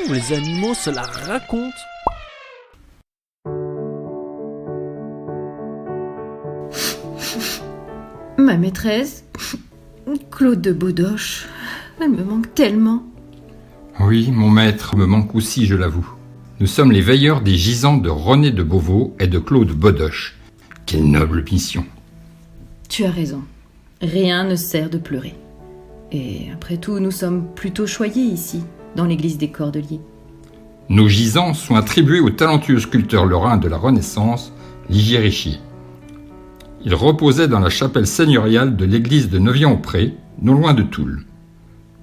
les animaux se la racontent. Ma maîtresse, Claude de Beaudoche, elle me manque tellement. Oui, mon maître me manque aussi, je l'avoue. Nous sommes les veilleurs des gisants de René de Beauvau et de Claude Beaudoche. Quelle noble mission. Tu as raison. Rien ne sert de pleurer. Et après tout, nous sommes plutôt choyés ici, dans l'église des Cordeliers. Nos gisants sont attribués au talentueux sculpteur lorrain de la Renaissance, Ligier Richier. Il reposait dans la chapelle seigneuriale de l'église de Neuvien-au-Pré, non loin de Toul.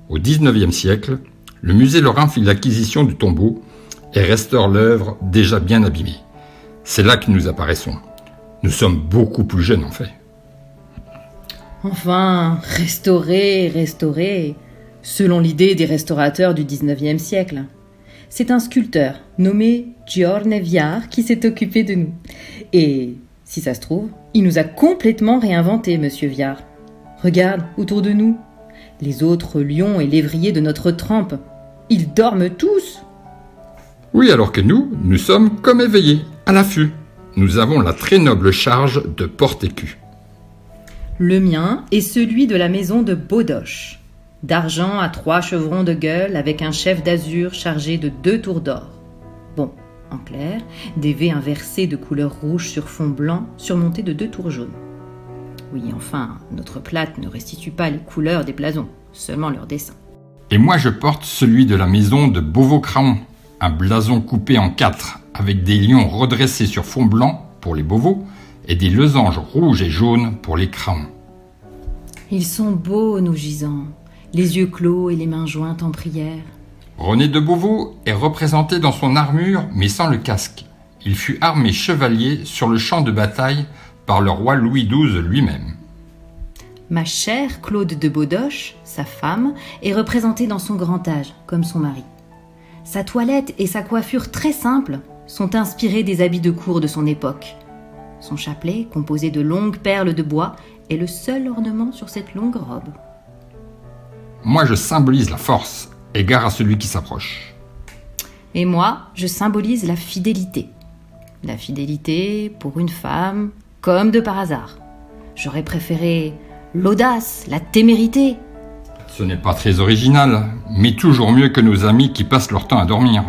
Au XIXe siècle, le musée lorrain fit l'acquisition du tombeau et restaure l'œuvre déjà bien abîmée. C'est là que nous apparaissons. Nous sommes beaucoup plus jeunes en fait. Enfin, restaurer, selon l'idée des restaurateurs du XIXe siècle. C'est un sculpteur nommé Giorne Viard qui s'est occupé de nous. Et, si ça se trouve, il nous a complètement réinventé, monsieur Viard. Regarde, autour de nous, les autres lions et lévriers de notre trempe, ils dorment tous. Oui, alors que nous sommes comme éveillés, à l'affût. Nous avons la très noble charge de porte-écu. Le mien est celui de la maison de Beaudoche, d'argent à 3 chevrons de gueule avec un chef d'azur chargé de 2 tours d'or. Bon, en clair, des V inversés de couleur rouge sur fond blanc surmontés de 2 tours jaunes. Oui, enfin, notre plate ne restitue pas les couleurs des blasons, seulement leur dessin. Et moi je porte celui de la maison de Beauvau-Craon, un blason coupé en 4, avec des lions redressés sur fond blanc pour les Beauvau et des losanges rouges et jaunes pour les Craons. Ils sont beaux, nos gisants, les yeux clos et les mains jointes en prière. René de Beauvau est représenté dans son armure mais sans le casque. Il fut armé chevalier sur le champ de bataille par le roi Louis XII lui-même. Ma chère Claude de Beaudoche, sa femme, est représentée dans son grand âge, comme son mari. Sa toilette et sa coiffure très simples sont inspirées des habits de cour de son époque. Son chapelet, composé de longues perles de bois, est le seul ornement sur cette longue robe. Moi je symbolise la force, égard à celui qui s'approche. Et moi, je symbolise la fidélité. La fidélité pour une femme, comme de par hasard. J'aurais préféré l'audace, la témérité. Ce n'est pas très original, mais toujours mieux que nos amis qui passent leur temps à dormir.